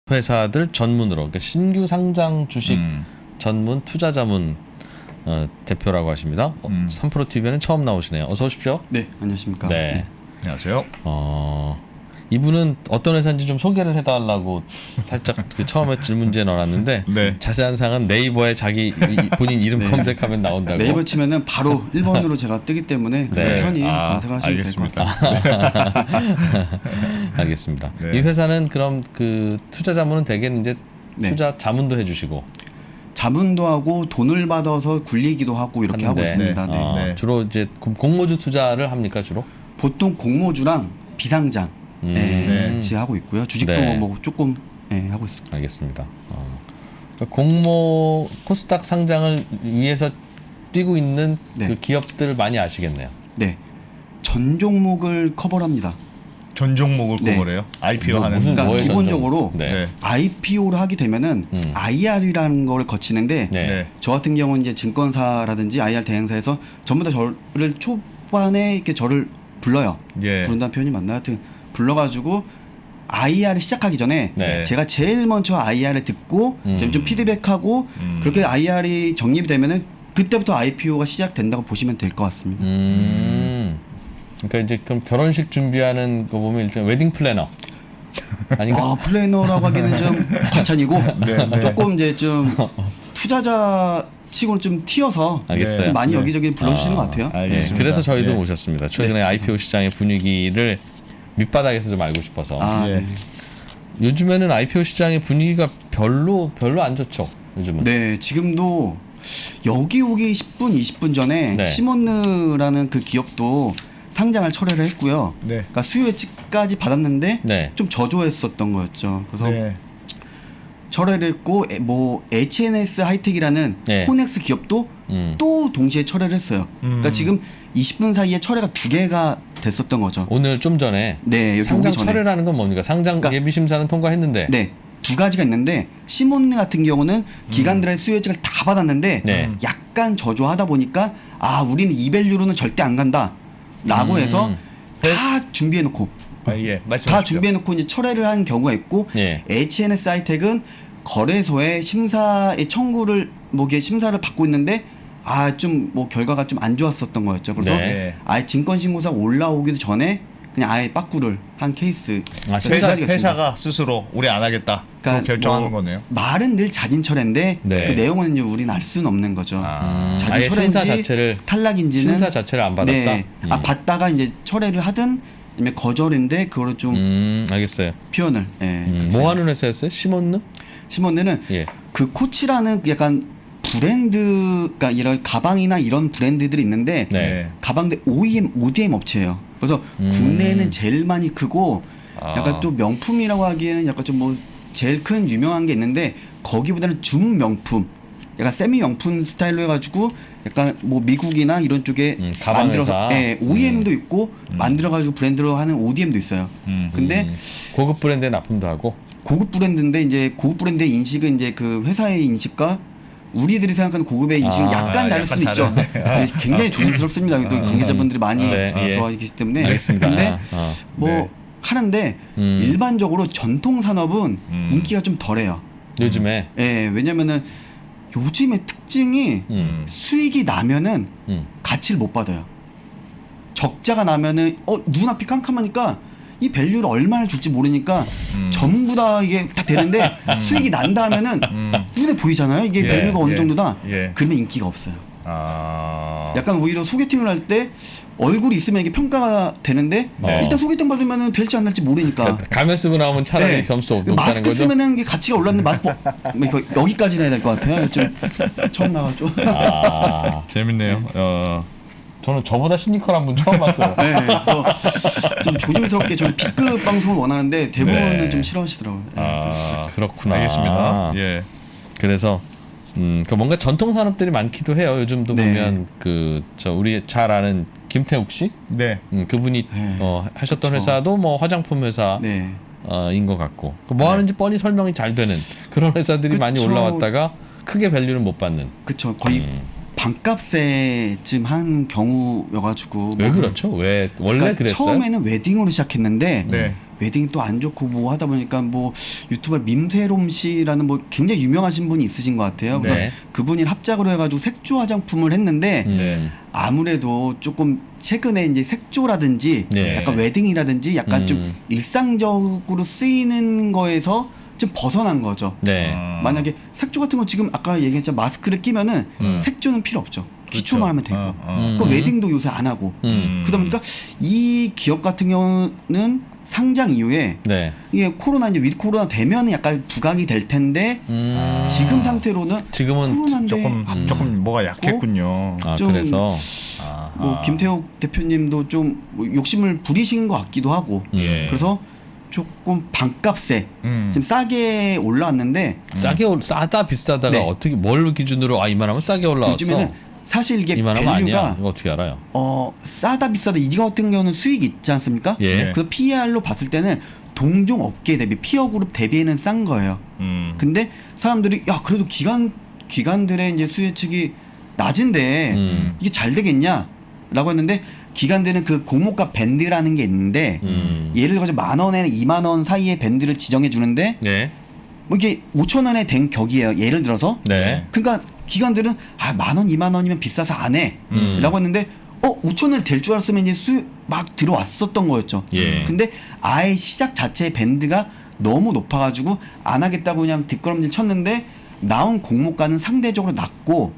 회사들 전문으로, 그러니까 신규 상장 주식 전문 투자 자문 대표라고 하십니다. 3프로TV에는 처음 나오시네요. 어서 오십시오. 네, 안녕하십니까. 네. 안녕하세요. 이분은 어떤 회사인지 좀 소개를 해달라고 살짝 그 처음에 질문지에 넣어놨는데 네. 자세한 사항은 네이버에 자기 본인 이름 네. 검색하면 나온다고. 네이버 치면은 바로 1번으로 제가 뜨기 때문에 네. 편히 검색을 하시면 될 것 같습니다. 알겠습니다. 네. 이 회사는 그럼 그 투자 자문은 대개 이제 네. 투자 자문도 해주시고 자문도 하고 돈을 받아서 굴리기도 하고 이렇게 하고 하는데, 있습니다. 네. 네. 주로 이제 공모주 투자를 합니까 주로? 보통 공모주랑 비상장 네. 같이 하고 있고요. 주식도 네. 뭐 조금 하고 있습니다. 알겠습니다. 그러니까 공모 코스닥 상장을 위해서 뛰고 있는 네. 그 기업들 많이 아시겠네요. 네, 전 종목을 커버합니다. 전 종목을 네. 거래요. IPO 뭐, 하는. 무슨 그러니까 뭐예요, 기본적으로 네. 네. IPO를 하게 되면은 IR이라는 걸 거치는데 네. 네. 저 같은 경우는 이제 증권사라든지 IR 대행사에서 전부 다 저를 초반에 이렇게 저를 불러요. 예. 부른다는 표현이 맞나? 하여튼 불러가지고 IR을 시작하기 전에 네. 제가 제일 먼저 IR을 듣고 좀 피드백하고 그렇게 IR이 정립이 되면은 그때부터 IPO가 시작된다고 보시면 될 것 같습니다. 그러니까 이제 그럼 결혼식 준비하는 거 보면 일단 웨딩 플래너 아닌가? 플래너라고 하기는 좀 과찬이고 조금 이제 좀 투자자 치고는 좀 튀어서 알겠어요. 좀 많이 네. 여기저기 불러주시는 것 같아요. 알겠습니다. 그래서 저희도 네. 모셨습니다. 최근에 IPO 시장의 분위기를 밑바닥에서 좀 알고 싶어서. 예. 네. 요즘에는 IPO 시장의 분위기가 별로 안 좋죠. 요즘은. 네, 지금도 여기 오기 10분, 20분 전에 네. 시몬느라는 그 기업도 상장을 철회를 했고요. 네. 그러니까 수요 예측까지 받았는데 네. 좀 저조했었던 거였죠. 그래서 네. 철회를 했고 뭐 HNS 하이텍이라는 네. 코넥스 기업도 또 동시에 철회를 했어요. 그러니까 지금 20분 사이에 철회가 2개가 됐었던 거죠. 오늘 좀 전에 네, 여기 상장 오기 전에. 철회라는 건 뭡니까? 상장 그러니까- 예비 심사는 통과했는데. 네. 두 가지가 있는데 시몬느 같은 경우는 기관들의 수요 예측을 다 받았는데 네. 약간 저조하다 보니까 우리는 이밸류로는 절대 안 간다라고 해서 다 준비해놓고 예. 말씀하십시오. 다 준비해놓고 이제 철회를 한 경우가 있고 예. HNS 하이텍은 거래소에 심사의 청구를 뭐게 심사를 받고 있는데 좀 뭐 결과가 좀 안 좋았었던 거였죠. 그래서 네. 아예 증권신고사가 올라오기도 전에 그냥 아예 빠꾸를 한 케이스. 회사가 스스로 우리 안 하겠다. 그러니까 결정하는 거네요. 말은 늘 자진철회인데 네. 그 내용은 이제 우리는 알 수는 없는 거죠. 아예 자진철회인지 심사 자체를 탈락인지는 심사 자체를 안 받았다. 네. 받다가 이제 철회를 하든 아니면 거절인데 그거를 좀 알겠어요. 표현을. 뭐 하는 회사였어요? 시몬느? 시몬느는 예. 그 코치라는 약간 브랜드가 이런 가방이나 이런 브랜드들이 있는데 네. 가방들 OEM, ODM 업체예요. 그래서 국내에는 제일 많이 크고 약간 또 명품이라고 하기에는 약간 좀 뭐 제일 큰 유명한 게 있는데 거기보다는 준명품, 약간 세미 명품 스타일로 해가지고 약간 뭐 미국이나 이런 쪽에 가방 만들어서 회사. OEM도 있고 만들어가지고 브랜드로 하는 ODM도 있어요. 근데 고급 브랜드에 납품도 하고. 고급 브랜드인데 이제 고급 브랜드의 인식은 이제 그 회사의 인식과 우리들이 생각하는 고급의 인식은 약간 다를 수는 있죠. 굉장히 조심스럽습니다. 또 관계자분들이 많이 네, 예. 좋아하기 때문에. 알겠습니다. 근데 뭐 네. 하는데 일반적으로 전통 산업은 인기가 좀 덜해요. 요즘에. 예, 왜냐면은 요즘의 특징이 수익이 나면은 가치를 못 받아요. 적자가 나면은 눈앞이 깜깜하니까 이 밸류를 얼마를 줄지 모르니까 전부 다 이게 딱 되는데 수익이 난다 하면은 눈에 보이잖아요. 이게 밸류가 어느 정도다. 그러면 인기가 없어요. 약간 오히려 소개팅을 할 때 얼굴이 있으면 이게 평가가 되는데 일단 소개팅 받으면은 될지 안 될지 모르니까. 가면 쓰고 나오면 차라리 점수 높다는 마스크 거죠? 쓰면은 이게 가치가 올랐는데 여기까지는 해야 될 것 같아요. 좀 처음 나가죠. 재밌네요. 저는 저보다 시니컬한 분 처음 봤어요. 네, 그래서 좀 조심스럽게 좀 B급 방송을 원하는데 대부분은 네. 좀 싫어하시더라고요. 그렇구나. 알겠습니다. 예. 그래서 그 뭔가 전통 산업들이 많기도 해요. 요즘도 네. 보면 우리 잘 아는 김태욱 씨, 네. 그분이 네. 하셨던 그쵸. 회사도 뭐 화장품 회사. 네. 인 것 같고 뭐 하는지 뻔히 설명이 잘 되는 그런 회사들이 많이 그쵸. 올라왔다가 크게 밸류를 못 받는. 그쵸. 거의 반값에쯤 한 경우여가지고 왜 그렇죠? 왜 원래 그러니까 그랬어요? 처음에는 웨딩으로 시작했는데 네. 웨딩이 또 안 좋고 뭐 하다 보니까 뭐 유튜버 민세롬 씨라는 뭐 굉장히 유명하신 분이 있으신 것 같아요. 그래서 네. 그분이 합작으로 해가지고 색조 화장품을 했는데 네. 아무래도 조금 최근에 이제 색조라든지 네. 약간 웨딩이라든지 약간 좀 음. 일상적으로 쓰이는 거에서 좀 벗어난 거죠. 네. 만약에 색조 같은 거 지금 아까 얘기했죠, 마스크를 끼면은 색조는 필요 없죠. 기초만 하면 되고. 그 웨딩도 요새 안 하고. 그러다 보니까 이 기업 같은 경우는 상장 이후에 네. 이게 코로나 이제 위드 코로나 되면은 약간 부각이 될 텐데 지금 상태로는 지금은 코로나인데 조금 뭐가 약했군요. 아 좀 그래서 뭐 김태욱 대표님도 좀뭐 욕심을 부리신 것 같기도 하고. 예. 그래서 조금 반값에 지금 싸게 올라왔는데 싸다 비싸다가 네. 어떻게 뭘 기준으로 이만하면 싸게 올라왔어? 요즘에는 사실 이게 이만하면 아니야. 밸류가 이거 어떻게 알아요? 싸다 비싸다 이거 같은 경우는 수익이 있지 않습니까? 예. 그 PER로 봤을 때는 동종 업계 대비 피어 그룹 대비에는 싼 거예요. 근데 사람들이 야 그래도 기관들의 이제 수요 측이 낮은데 이게 잘 되겠냐라고 했는데 기관들은 그 공모가 밴드라는 게 있는데 예를 들어서 10,000원에 20,000원 사이의 밴드를 지정해 주는데 네. 뭐 이게 5,000원에 된 격이에요. 예를 들어서. 네. 그러니까 기관들은 10,000원, 20,000원이면 비싸서 안 해라고 했는데 5,000원이 될 줄 알았으면 이제 막 들어왔었던 거였죠. 예. 근데 아예 시작 자체의 밴드가 너무 높아가지고 안 하겠다고 그냥 뒷걸음질 쳤는데 나온 공모가는 상대적으로 낮고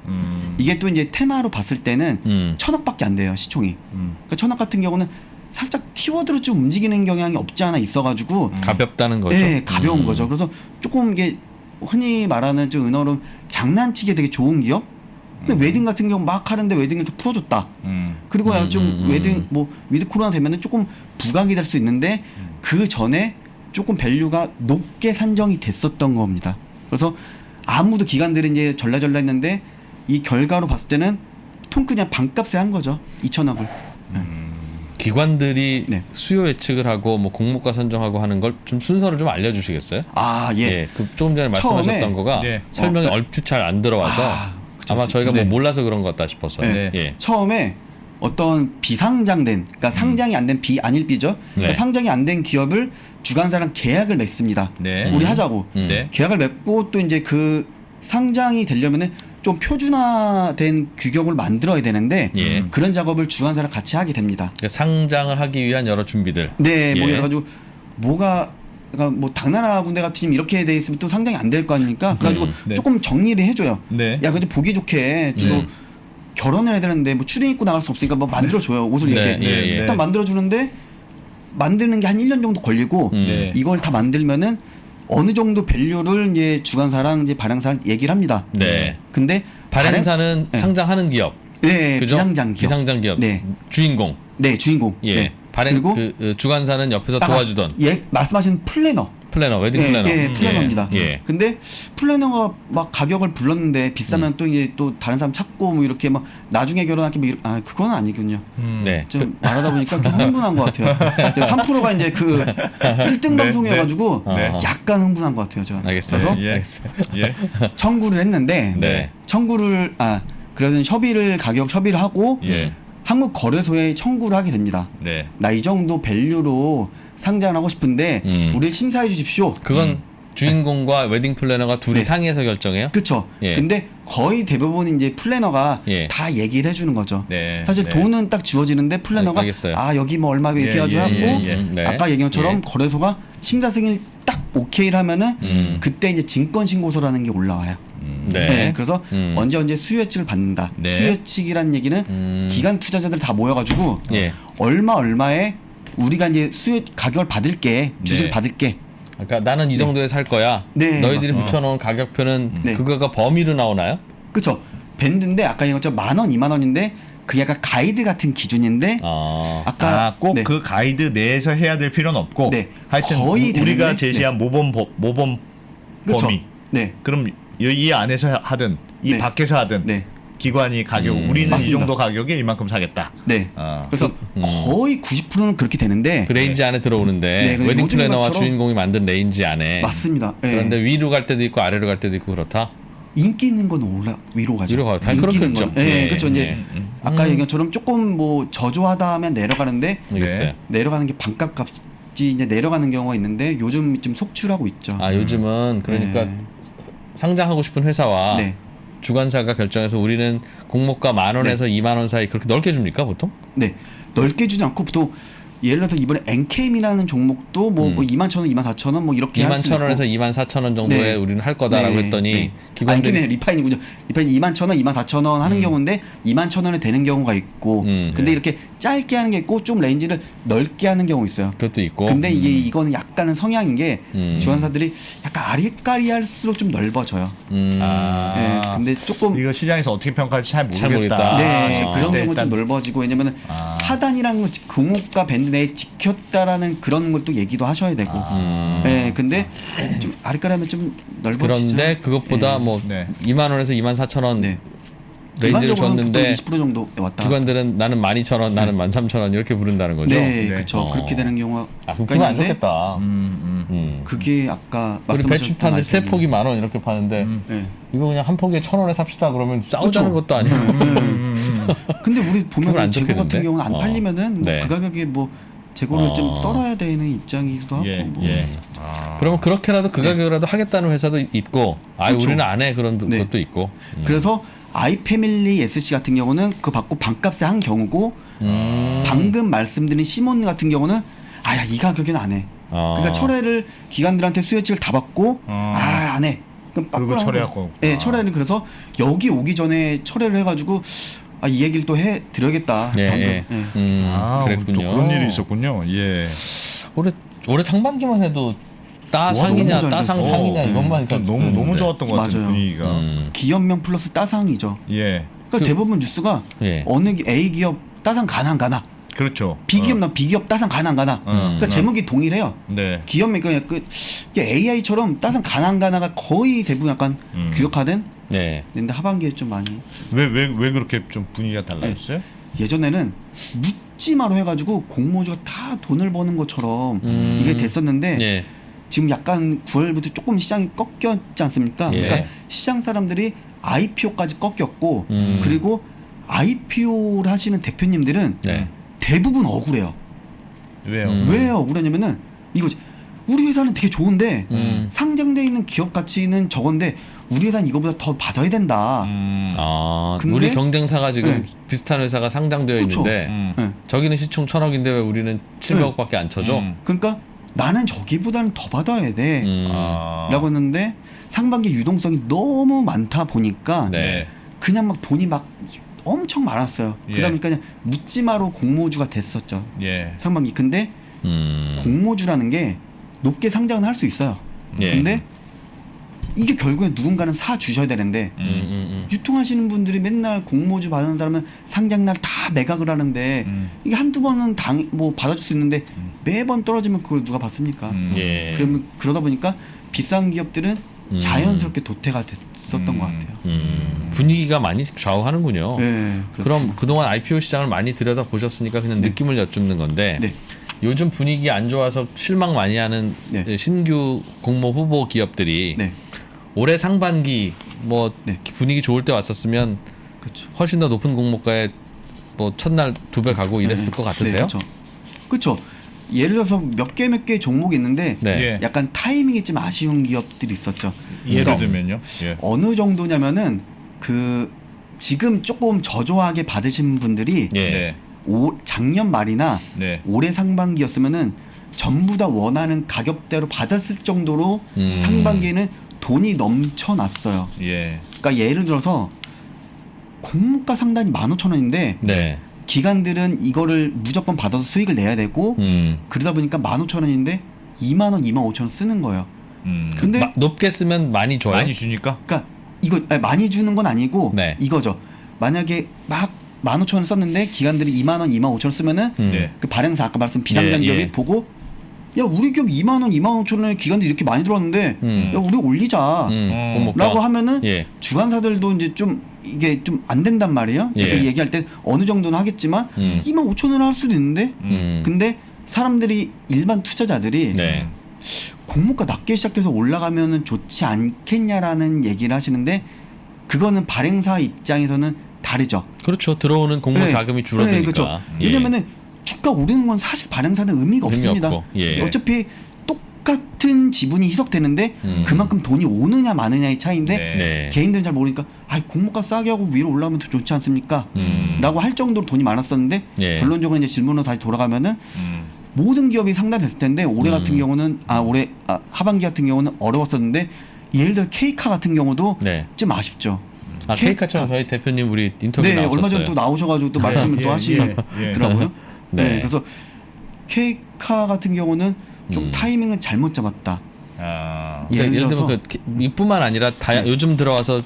이게 또 이제 테마로 봤을 때는 1,000억밖에 안 돼요 시총이. 그러니까 1,000억 같은 경우는 살짝 키워드로 좀 움직이는 경향이 없지 않아 있어가지고 가볍다는 거죠. 네, 가벼운 거죠. 그래서 조금 이게 흔히 말하는 좀 은어로 장난치기 되게 좋은 기업. 근데 웨딩 같은 경우 막 하는데 웨딩을 또 풀어줬다. 그리고 좀 웨딩 뭐 위드 코로나 되면은 조금 부각이 될 수 있는데 그 전에 조금 밸류가 높게 산정이 됐었던 겁니다. 그래서 아무도 기관들이 이제 전라전라했는데 이 결과로 봤을 때는 통 그냥 반값에 한 거죠. 2,000억을. 기관들이 네. 수요 예측을 하고 뭐 공모가 선정하고 하는 걸 좀 순서를 좀 알려주시겠어요? 예. 그 조금 전에 말씀하셨던 처음에 거가 네. 설명이 얼핏 잘 안 들어와서 그쵸, 아마 그쵸. 저희가 네. 뭐 몰라서 그런 것 같다 싶어서. 네. 예. 처음에 어떤 비상장된, 그러니까 상장이 안 된 안일비죠. 그러니까 네. 상장이 안 된 기업을 주관사랑 계약을 맺습니다. 네. 우리 하자고. 네. 계약을 맺고 또 이제 그 상장이 되려면은 좀 표준화된 규격을 만들어야 되는데 예. 그런 작업을 주관사랑 같이 하게 됩니다. 그러니까 상장을 하기 위한 여러 준비들. 네, 뭐 예. 여러 가지고 그러니까 뭐 당나라 군대 같은 이렇게 돼 있으면 또 상장이 안 될 거 아닙니까? 그래가지고 네. 조금 정리를 해줘요. 네. 야, 근데 보기 좋게 좀 결혼을 해야 되는데 뭐 추리 입고 나갈 수 없으니까 뭐 만들어줘요. 옷을 네, 이렇게 예, 예. 일단 만들어주는데 만드는 게 한 1년 정도 걸리고 네. 이걸 다 만들면은 어느 정도 밸류를 이제 주관사랑 이제 발행사랑 얘기를 합니다. 네. 근데 발행사는 네. 상장하는 기업. 네, 그죠? 비상장 기업. 비상장 기업. 네. 주인공. 네, 주인공. 예. 네. 발행 그리고 그 주관사는 옆에서 도와주던 말씀하신 플래너. 플래너, 웨딩 플래너. 예, 플래너입니다. 예. 근데 플래너가 막 가격을 불렀는데 비싸면 또 이제 또 다른 사람 찾고 뭐 이렇게 막 나중에 결혼할게 뭐 그건 아니군요. 네. 좀 말하다 보니까 좀 흥분한 것 같아요. 3%가 이제 그 1등 방송이어가지고 네. 약간 흥분한 것 같아요. 저는. 알겠어요. 그래서 예. 알겠어요. 예. 청구를 했는데 네. 청구를 그래서 가격 협의를 하고 예. 한국 거래소에 청구를 하게 됩니다. 네. 나 이 정도 밸류로 상장을 하고 싶은데 우리 심사해 주십시오. 그건 주인공과 웨딩 플래너가 둘이 네. 상의해서 결정해요? 그렇죠. 예. 근데 거의 대부분 이제 플래너가 예. 다 얘기를 해주는 거죠. 네. 사실 네. 돈은 딱 주어지는데 플래너가 알겠어요. 여기 뭐 얼마 이렇게 예, 해가지고 예, 하고 예, 예. 네. 아까 얘기한 것처럼 예. 거래소가 심사승인 딱 오케이를 하면은 그때 이제 증권 신고서라는 게 올라와요. 네. 그래서 언제 수요 예측을 받는다. 네. 수요 예측이라는 얘기는 기관 투자자들 다 모여가지고 예. 얼마에 우리가 이제 수요 가격을 받을게 주식을 네. 받을게. 그러니까 나는 이 정도에 살 거야. 네, 너희들이 맞습니다. 붙여놓은 가격표는 네. 그거가 범위로 나오나요? 그렇죠. 밴드인데 아까 얘기한 것처럼 10,000원, 20,000원인데 그 약간 가이드 같은 기준인데 아까 꼭 네. 그 가이드 내에서 해야 될 필요는 없고 네. 하여튼 거의 우리가 되는데, 제시한 모범 그렇죠. 범위 네. 그럼 이 안에서 하든 이 네. 밖에서 하든 네. 기관이 가격 우리는 맞습니다. 이 정도 가격에 이만큼 사겠다. 네. 아. 그래서 거의 90%는 그렇게 되는데 그 레인지 안에 들어오는데 네, 근데 웨딩 요즘 플래너와 것처럼- 주인공이 만든 레인지 안에 맞습니다. 네. 그런데 위로 갈 때도 있고 아래로 갈 때도 있고 그렇다. 인기 있는 건 위로 가죠. 위로 가요. 당연히 인기 있는 그렇겠죠. 건. 예, 예, 그렇죠. 이제 예. 아까 얘기한 것처럼 조금 뭐 저조하다 하면 내려가는데 알겠어요. 내려가는 게 반값 값이 이제 내려가는 경우가 있는데 요즘 좀 속출하고 있죠. 아 요즘은 그러니까 네. 상장하고 싶은 회사와 네. 주관사가 결정해서 우리는 공모가 10,000원에서 20,000원 사이 그렇게 넓게 줍니까 보통? 네. 넓게 주지 않고 보통 예를 들어서 이번에 NKM이라는 종목도 뭐 21,000원, 24,000원 뭐 이렇게 할 수도 21,000원에서 있고. 24,000원 정도에 네. 우리는 할 거다라고 네. 했더니 네. 기관들이 아니, 리파인이군요. 리파인이 21,000원, 24,000원 하는 경우인데 21,000원에 되는 경우가 있고 근데 네. 이렇게 짧게 하는 게 있고 좀 레인지를 넓게 하는 경우 있어요. 그것도 있고. 근데 이거는 약간은 성향인 게 주관사들이 약간 아리까리할수록 좀 넓어져요. 네, 근데 조금 이거 시장에서 어떻게 평가할지 잘 잘 모르겠다. 모르겠다. 네, 아, 그런 근데 경우 좀 일단 넓어지고 왜냐면은 하단이라는 건 공모가 밴드 내에 지켰다라는 그런 걸 또 얘기도 하셔야 되고. 네, 근데 좀 아리까리하면 좀 넓어지죠. 그런데 그것보다 네. 뭐 네. 24,000원에서 24,000원 네. 레인지를 일반적으로 줬는데 20% 정도 왔다. 주관들은 나는 12,000원, 나는 13,000원 이렇게 부른다는 거죠. 네, 네. 그렇죠. 그렇게 되는 경우가 아, 그럼 그건 안 있는데 좋겠다. 그게 아까 우리 배추 말씀하셨던 파는데 세 아이템이- 폭이 10,000원 이렇게 파는데 네. 이거 그냥 한 폭에 1,000원에 삽시다 그러면 싸우자는 그쵸. 것도 아니고. 근데 우리 그건 안 보면 재고 같은 좋겠는데? 경우는 안 팔리면은 뭐 네. 그 가격에 뭐 재고를 어. 좀 떨어야 되는 입장이기도 하고 예, 뭐. 예. 그러면 그렇게라도 그 가격이라도 하겠다는 회사도 있고, 아 그쵸. 우리는 안 해 그런 네. 것도 있고. 그래서 아이패밀리 SC 같은 경우는 그 받고 반값에 한 경우고 방금 말씀드린 시몬 같은 경우는 아야 이 가격에는 안 해. 그러니까 철회를 기관들한테 수요치를 다 받고 아 안 해. 그럼 그리고 빠꾸라고 철회하고. 네, 철회는 그래서 여기 오기 전에 철회를 해가지고 아 이 얘기를 또 해 드려야겠다. 예, 방금. 예. 예. 그랬군요. 또 그런 일이 있었군요. 예. 올해 상반기만 해도 따상이냐 너무 잘 따상 됐어. 상이냐 이것만 너무 좋았던 것 같은 맞아요. 분위기가. 기업명 플러스 따상이죠. 예. 그러니까 대부분 뉴스가 예. 어느 A 기업 따상 가나 안 가나, 그렇죠. B 기업 나 B 기업 따상 가나 안 가나. 그러니까 제목이 동일해요. 네. 기업명 그러니까 그 AI처럼 따상 가나 안 가나가 거의 대부분 약간 규격화된. 네. 근데 하반기에 좀 많이 왜 그렇게 좀 분위기가 달라졌어요? 예전에는 묻지마로 해가지고 공모주가 다 돈을 버는 것처럼 이게 됐었는데 예. 지금 약간 9월부터 조금 시장이 꺾였지 않습니까? 예. 그러니까 시장 사람들이 IPO까지 꺾였고 그리고 IPO를 하시는 대표님들은 네. 대부분 억울해요. 왜요? 왜 억울하냐면은 이거지. 우리 회사는 되게 좋은데 음. 상장돼 있는 기업 가치는 적은데 우리 회사는 이거보다 더 받아야 된다. 아, 근데- 우리 경쟁사가 지금 네. 비슷한 회사가 상장되어 그렇죠. 있는데 네. 저기는 시총 1,000억인데 왜 우리는 700억밖에 안 쳐줘? 그러니까 나는 저기보다는 더 받아야 돼. 아. 라고 했는데 상반기 유동성이 너무 많다 보니까 네. 그냥 막 돈이 막 엄청 많았어요. 예. 그러다 보니까 그냥 묻지마로 공모주가 됐었죠. 예. 상반기. 근데 공모주라는 게 높게 상장은 할 수 있어요. 예. 근데 이게 결국에 누군가는 사 주셔야 되는데 유통하시는 분들이 맨날 공모주 받는 사람은 상장날 다 매각을 하는데 이게 한두 번은 뭐 받아줄 수 있는데 매번 떨어지면 그걸 누가 받습니까? 예. 그러면 그러다 보니까 비싼 기업들은 자연스럽게 도태가 됐었던 것 같아요. 분위기가 많이 좌우하는군요. 네, 그럼 그동안 IPO 시장을 많이 들여다 보셨으니까 그냥 느낌을 여쭙는 건데 네. 요즘 분위기 안 좋아서 실망 많이 하는 네. 신규 공모 후보 기업들이 네, 올해 상반기 뭐 네. 분위기 좋을 때 왔었으면 그렇죠. 훨씬 더 높은 공모가에 뭐 첫날 2배 가고 이랬을 것 같으세요? 그렇죠. 그렇죠. 예를 들어서 몇 개 종목이 있는데 네. 예. 약간 타이밍이 좀 아쉬운 기업들이 있었죠. 예를 그러니까 들면요. 예. 어느 정도냐면은 그 지금 조금 저조하게 받으신 분들이 예. 네. 작년 말이나 네. 올해 상반기였으면은 전부 다 원하는 가격대로 받았을 정도로 상반기에는 돈이 넘쳐났어요. 예. 그러니까 예를 들어서 공모가 상단이 15,000원인데 네. 기관들은 이거를 무조건 받아서 수익을 내야 되고 그러다 보니까 15,000원인데 2만 원, 2만 5천 원 쓰는 거예요. 근데 높게 쓰면 많이 줘요. 많이 주니까. 그러니까 이거 많이 주는 건 아니고 네. 이거죠. 만약에 막 15,000원 썼는데 기관들이 2만 원, 2만 5천 원 쓰면은 네. 그 발행사 아까 말씀 비상장 예, 기업이 예. 보고 야 우리 기업 2만 원, 2만 5천 원에 기관들이 이렇게 많이 들어왔는데 야 우리 올리자. 공모가. 라고 하면은 예. 주관사들도 이제 좀 이게 좀 안 된단 말이에요. 예. 그러니까 얘기할 때 어느 정도는 하겠지만 2만 5천 원 할 수도 있는데 근데 사람들이 일반 투자자들이 네. 공모가 낮게 시작해서 올라가면은 좋지 않겠냐라는 얘기를 하시는데 그거는 발행사 입장에서는 다르죠. 그렇죠. 들어오는 공모 네. 자금이 줄어드니까. 네, 그렇죠. 예. 왜냐면은 주가 오르는 건 사실 발행사는 의미가 의미 없습니다. 없고, 예. 어차피 똑같은 지분이 희석되는데 그만큼 돈이 오느냐 마느냐의 차이인데 네. 개인들은 잘 모르니까 공모가 싸게 하고 위로 올라오면 더 좋지 않습니까? 라고 할 정도로 돈이 많았었는데 예. 결론적으로 이제 질문으로 다시 돌아가면은 모든 기업이 상당됐을 텐데 올해 같은 경우는 하반기 같은 경우는 어려웠었는데 예를 들어 케이카 같은 경우도 네. 좀 아쉽죠. 케이카처럼 저희 대표님 우리 인터뷰 네, 나왔었어요. 얼마 전에 또 나오셔가지고 또 말씀을 또 하시더라고요. 네. 네, 그래서 케이카 같은 경우는 좀 타이밍을 잘못 잡았다. 그러니까 예를 들면 이뿐만 아니라 요즘 들어와서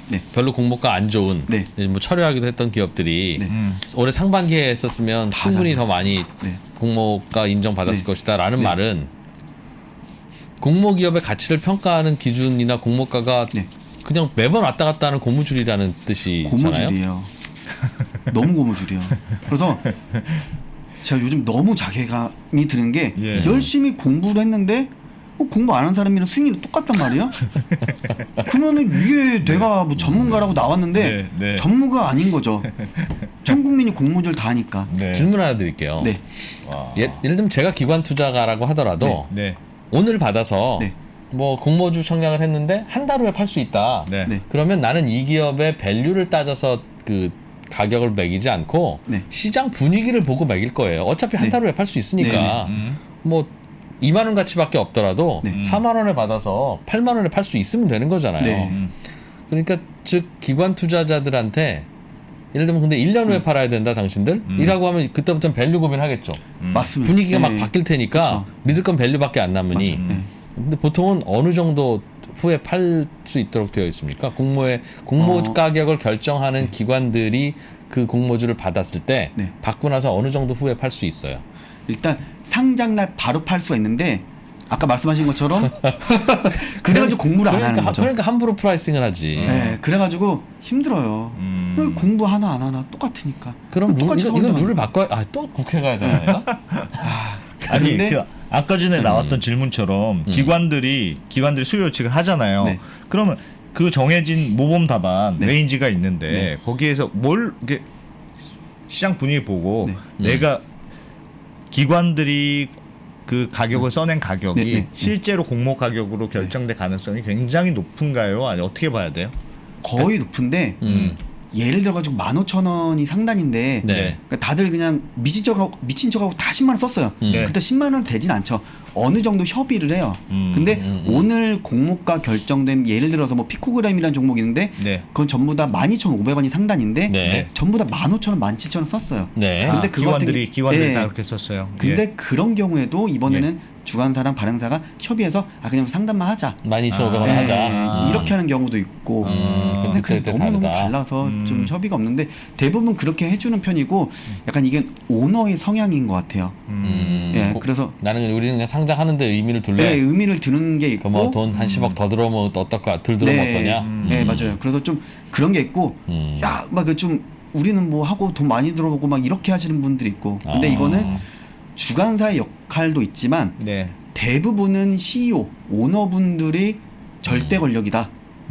네. 별로 공모가 안 좋은 네. 뭐 철회하기도 했던 기업들이 네. 올해 상반기에 했었으면 충분히 더 많이 네. 공모가 인정받았을 네. 것이다라는 네. 말은 공모 기업의 가치를 평가하는 기준이나 공모가가 네. 그냥 매번 왔다 갔다 하는 고무줄이라는 뜻이잖아요. 고무줄이에요. 너무 고무줄이에요. 그래서 제가 요즘 너무 자괴감이 드는 게 예. 열심히 공부를 했는데 공부 안 한 사람이랑 수익률이 똑같단 말이야? 그러면은 이게 내가 뭐 전문가라고 나왔는데 네, 네. 전문가 아닌 거죠. 전 국민이 공모주를 다 하니까. 네. 질문 하나 드릴게요. 네. 와. 예를 들면 제가 기관 투자가라고 하더라도 네. 오늘 받아서 네. 뭐 공모주 청약을 했는데 한 달 후에 팔 수 있다. 네. 네. 그러면 나는 이 기업의 밸류를 따져서 그 가격을 매기지 않고 네. 시장 분위기를 보고 매길 거예요. 어차피 한 네. 달 후에 팔 수 있으니까 네. 뭐 2만 원 가치밖에 없더라도 네. 4만 원에 받아서 8만 원에 팔 수 있으면 되는 거잖아요. 네. 그러니까 즉 기관 투자자들한테 예를 들면 근데 1년 후에 팔아야 된다 당신들 이라고 하면 그때부터는 밸류 고민하겠죠. 맞습니다. 분위기가 네. 막 바뀔 테니까 그쵸. 믿을 건 밸류밖에 안 남으니. 맞아요. 네. 근데 보통은 어느 정도 후에 팔 수 있도록 되어 있습니까? 공모 가격을 결정하는 기관들이 그 공모주를 받았을 때 네. 받고 나서 어느 정도 후에 팔 수 있어요. 일단 상장날 바로 팔 수가 있는데 아까 말씀하신 것처럼 그래가지고 공부를 안 하는 거죠. 그러니까 함부로 프라이싱을 하지. 네, 그래가지고 힘들어요. 공부 하나 안 하나 똑같으니까. 그럼 똑같이 이건 서울대 룰을 바꿔야 또 국회 가야 되는 건가? 아니 그런데- 그 아까 전에 나왔던 질문처럼 기관들이 수요 예측을 하잖아요. 네. 그러면 그 정해진 모범 답안 네. 레인지가 있는데 네. 거기에서 뭘 이렇게 시장 분위기 보고 네. 내가 기관들이 그 가격을 써낸 가격이 네, 네. 실제로 공모 가격으로 결정될 가능성이 굉장히 높은가요? 아니 어떻게 봐야 돼요? 거의 높은데 예를 들어가지고 15,000원이 상단인데 네. 그러니까 다들 그냥 미친 척하고 다 10만 원 썼어요. 네. 그때 10만 원 되진 않죠. 어느 정도 협의를 해요. 근데 오늘 공모가 결정된 예를 들어서 뭐 피코그램이라는 종목이 있는데 네. 그건 전부 다 12,500원이 상단인데 네. 전부 다 15,000원, 17,000원 썼어요. 네. 근데 그거 같은 기관들이 게- 다 예. 그렇게 썼어요. 근데 예. 그런 경우에도 이번에는 주관사랑 발행사가 협의해서 그냥 상담만 하자. 12,500원 네, 하자. 이렇게 하는 경우도 있고. 근데 그게 그때 너무너무 다르다. 달라서 좀 협의가 없는데 대부분 그렇게 해주는 편이고 약간 이게 오너의 성향인 것 같아요. 예, 그래서 나는 우리는 그냥 상장하는데 의미를 둘래. 네, 의미를 두는 게 있고. 뭐돈 한 10억 더 들어오면 어떨까? 덜 들어오면 어떠냐? 네, 맞아요. 그래서 좀 그런 게 있고, 야, 막 좀 우리는 뭐 하고 돈 많이 들어오고 막 이렇게 하시는 분들이 있고. 근데 이거는 주관사의 역할도 있지만 네. 대부분은 CEO, 오너분들이 절대 권력이다.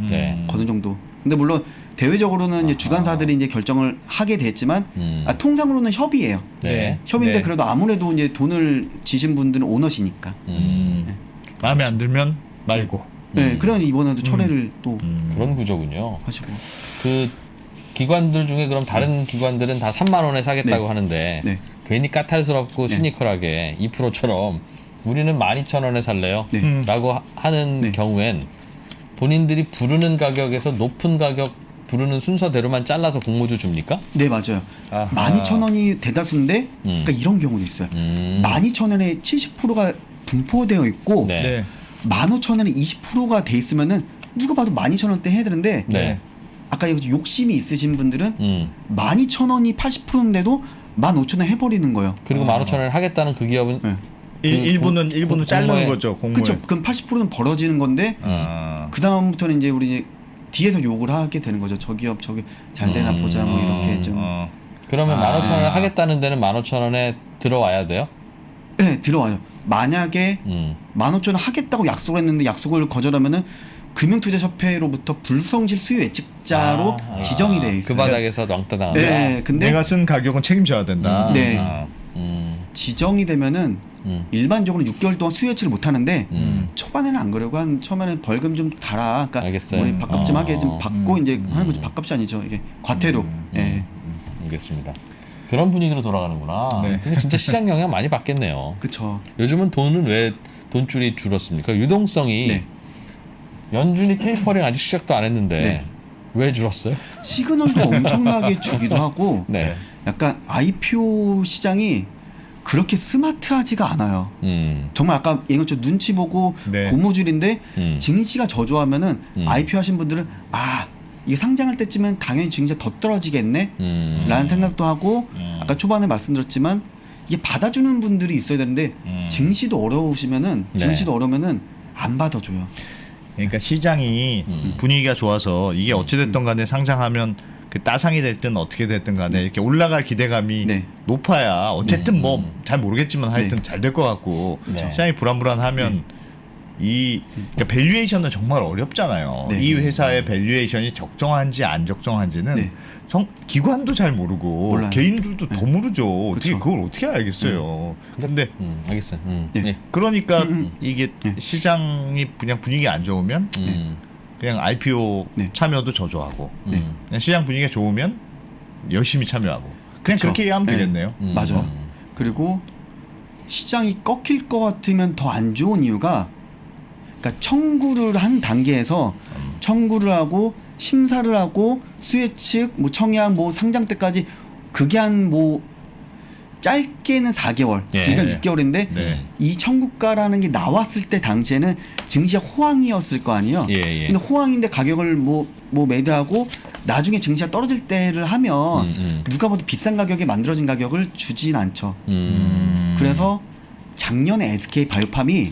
네. 어느 정도. 근데 물론 대외적으로는 이제 주관사들이 이제 결정을 하게 됐지만 통상으로는 협의예요. 네. 협의인데 네. 그래도 아무래도 이제 돈을 지신 분들은 오너시니까. 마음에 안 들면 말고. 네, 그러니 이번에도 철회를 또 그런 구조군요. 하시고. 그 기관들 중에 그럼 다른 기관들은 다 3만 원에 사겠다고 네. 하는데 네. 괜히 까탈스럽고 네. 시니컬하게 2%처럼 우리는 12,000원에 살래요? 네. 라고 하는 네. 경우엔 본인들이 부르는 가격에서 높은 가격 부르는 순서대로만 잘라서 공모주 줍니까? 네, 맞아요. 아하. 12,000원이 대다수인데 그러니까 이런 경우도 있어요. 12,000원에 70%가 분포되어 있고 네. 네. 15,000원에 20%가 돼 있으면은 누가 봐도 12,000원대 해야 되는데 네. 아까 욕심이 있으신 분들은 음. 12,000원이 80%인데도 15,000원 해버리는 거예요. 그리고 15,000원을 하겠다는 그 기업은 네. 일부는 자르는 공모에- 거죠. 공모에. 그렇죠. 그럼 80%는 벌어지는 건데 아. 그 다음부터는 이제 우리 뒤에서 욕을 하게 되는 거죠. 저 기업 저기 잘 되나 보자 뭐 이렇게 좀. 그러면 15,000원을 하겠다는 데는 15,000원에 들어와야 돼요? 네, 들어와요. 만약에 음. 15,000원 하겠다고 약속을 했는데 약속을 거절하면은 금융투자협회로부터 불성실 수요 예측자로 지정이 돼 있어요. 그 바닥에서 왕따 당한다. 네, 근데 내가 쓴 가격은 책임져야 된다. 네. 아. 지정이 되면은 일반적으로 6개월 동안 수요 예측을 못 하는데 초반에는 안 그러고 한 처음에는 벌금 좀 달아. 그러니까 알겠어요. 뭐 밥값 좀 하게 좀 받고 이제 하는 거죠. 음. 밥값이 아니죠. 이게 과태료. 예. 알겠습니다. 그런 분위기로 돌아가는구나. 네. 근데 진짜 시장 영향 많이 받겠네요. 그렇죠. 요즘은 돈은 왜 돈줄이 줄었습니까? 유동성이 네. 연준이 테이퍼링 아직 시작도 안 했는데 네. 왜 줄었어요? 시그널도 엄청나게 주기도 하고 네. 약간 IPO 시장이 그렇게 스마트하지가 않아요. 정말 아까 얘기한 것처럼 눈치 보고 네. 고무줄인데 증시가 저조하면은 IPO 하신 분들은 이게 상장할 때쯤엔 당연히 증시가 더 떨어지겠네 라는 생각도 하고 아까 초반에 말씀드렸지만 이게 받아주는 분들이 있어야 되는데 증시도 어려우시면은 네. 증시도 어려우면은 안 받아줘요. 그러니까 시장이 분위기가 좋아서 이게 어찌됐든 간에 상장하면 그 따상이 됐든 어떻게 됐든 간에 이렇게 올라갈 기대감이 네. 높아야 어쨌든 뭐 잘 모르겠지만 하여튼 네. 잘 될 것 같고 네. 시장이 불안불안하면 이 그러니까 밸류에이션은 정말 어렵잖아요. 네. 이 회사의 밸류에이션이 적정한지 안 적정한지는 네. 기관도 잘 모르고 몰라요. 개인들도 더 모르죠. 어떻게 그쵸. 그걸 어떻게 알겠어요. 근데 알겠어요. 네. 네. 그러니까 이게 네. 시장이 그냥 분위기 안 좋으면 그냥 IPO 네. 참여도 저조하고 네. 그냥 시장 분위기가 좋으면 열심히 참여하고 그냥 그쵸. 그렇게 이해하면 네. 되겠네요. 맞아. 그리고 시장이 꺾일 것 같으면 더 안 좋은 이유가 그러니까 청구를 한 단계에서 청구를 하고 심사를 하고 수혜측 뭐 청약 뭐 상장 때까지 그게 한 뭐 짧게는 4개월, 예. 길게는 6개월인데 네. 이 청구가라는 게 나왔을 때 당시에는 증시가 호황이었을 거 아니에요. 예, 예. 근데 호황인데 가격을 뭐 매도하고 나중에 증시가 떨어질 때를 하면 누가 봐도 비싼 가격에 만들어진 가격을 주진 않죠. 그래서 작년에 SK 바이오팜이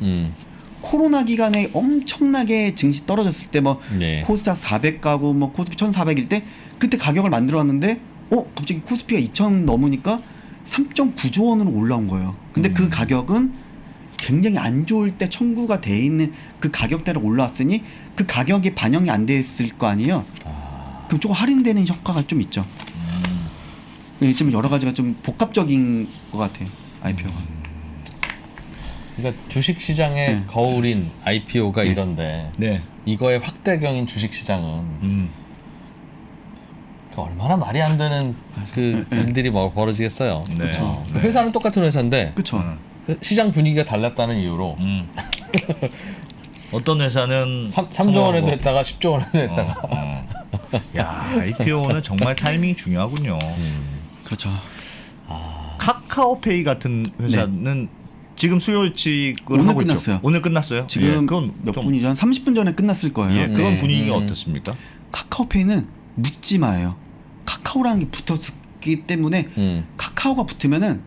코로나 기간에 엄청나게 증시 떨어졌을 때 뭐 네. 코스닥 400 가고 뭐 코스피 1,400일 때 그때 가격을 만들어 왔는데 갑자기 코스피가 2,000 넘으니까 3.9조 원으로 올라온 거예요. 근데 그 가격은 굉장히 안 좋을 때 청구가 돼 있는 그 가격대로 올라왔으니 그 가격이 반영이 안 돼 있을 거 아니에요. 그럼 조금 할인되는 효과가 좀 있죠. 좀 여러 가지가 좀 복합적인 것 같아요. IPO가. 그러니까 주식 시장의 네. 거울인 IPO가 이런데 네. 이거의 확대경인 주식 시장은 그 얼마나 말이 안 되는 그 일들이 뭐 벌어지겠어요. 네. 어. 회사는 똑같은 회사인데 그렇죠. 시장 분위기가 달랐다는 이유로 어떤 회사는 3조 원에도 성공하고. 했다가 10조 원에도 했다가 야 IPO는 정말 타이밍이 중요하군요. 그렇죠. 카카오페이 같은 회사는 지금 수요 예측을 오늘 하고 끝났어요. 있죠. 오늘 끝났어요. 지금 예, 그건 몇 좀 분이죠? 한 30분 전에 끝났을 거예요. 예, 그건 네. 분위기가 어떻습니까? 카카오페이는 묻지마예요. 카카오라는 게 붙었기 때문에 카카오가 붙으면은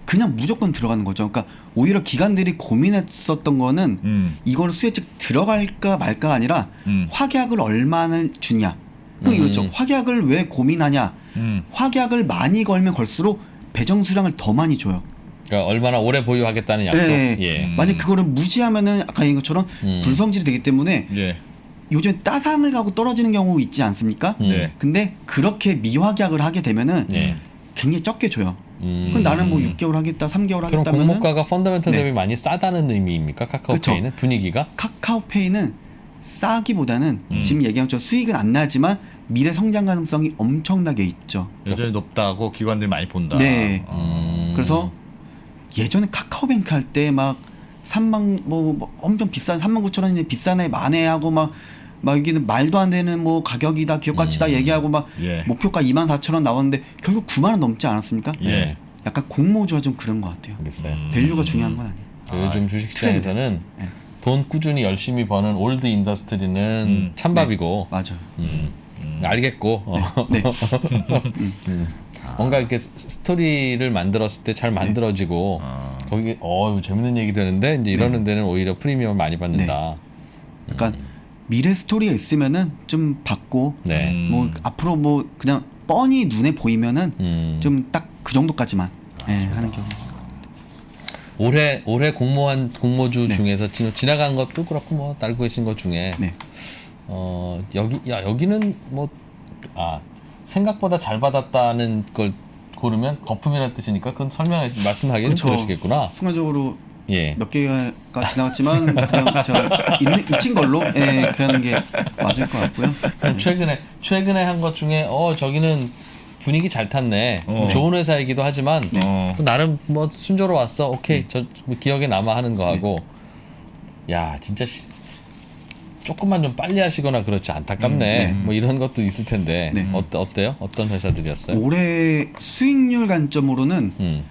그냥 무조건 들어가는 거죠. 그러니까 오히려 기관들이 고민했었던 거는 이거를 수혜측 들어갈까 말까가 아니라 확약을 얼마나 주냐. 그 이거죠. 확약을 왜 고민하냐. 확약을 많이 걸면 걸수록 배정 수량을 더 많이 줘요. 그러니까 얼마나 오래 보유하겠다는 약속. 네. 예. 만약 그거를 무시하면은 아까 얘기한 것처럼 불성질이 되기 때문에 예. 요즘 따상을 가고 떨어지는 경우 있지 않습니까? 네. 근데 그렇게 미확약을 하게 되면은 네. 굉장히 적게 줘요. 그럼 나는 뭐 6개월 하겠다, 3개월 그럼 하겠다면은 공모가가 펀더멘털 네. 대비 많이 싸다는 의미입니까? 카카오페이는 분위기가? 카카오페이는 싸기보다는 지금 얘기한 것처럼 수익은 안 나지만 미래 성장 가능성이 엄청나게 있죠. 여전히 높다고 기관들이 많이 본다. 네. 그래서 예전에 카카오뱅크 할 때 막 3만 뭐 엄청 비싼 39,000원인데 비싼 애 만에 하고 막 여기는 말도 안 되는 뭐 가격이다 기업 가치다 얘기하고 막 예. 목표가 24,000원 나왔는데 결국 9만 원 넘지 않았습니까? 예. 약간 공모주가 좀 그런 것 같아요. 알겠어요. 밸류가 중요한 건 아니에요. 그 요즘 주식 시장에서는 네. 돈 꾸준히 열심히 버는 올드 인더스트리는 찬밥이고 맞아요. 알겠고 네. 뭔가 이렇게 스토리를 만들었을 때 잘 만들어지고 거기 이거 재밌는 얘기 되는데 이제 이러는 데는 오히려 프리미엄을 많이 받는다. 그러니까 미래 스토리가 있으면은 좀 받고 네. 뭐 앞으로 뭐 그냥 뻔히 눈에 보이면은 좀 딱 그 정도까지만 하는 경우. 올해 공모주 네. 중에서 지나간 것도 그렇고 뭐 알고 계신 것 중에 네. 여기는 생각보다 잘 받았다는 걸 고르면 거품이라는 뜻이니까 그건 말씀하기는 그렇죠. 그러시겠구나. 순간적으로 예. 몇 개가 지나갔지만 그냥 제가 잊힌 걸로 그하는 게 맞을 것 같고요. 그럼 최근에 한 것 중에 저기는 분위기 잘 탔네. 좋은 회사이기도 하지만 나름 뭐 순조로웠어. 오케이. 저 기억에 남아 하는 거 하고 야 진짜 조금만 좀 빨리 하시거나 그렇지 안타깝네. 뭐 이런 것도 있을 텐데 네. 어때요? 어떤 회사들이었어요? 올해 수익률 관점으로는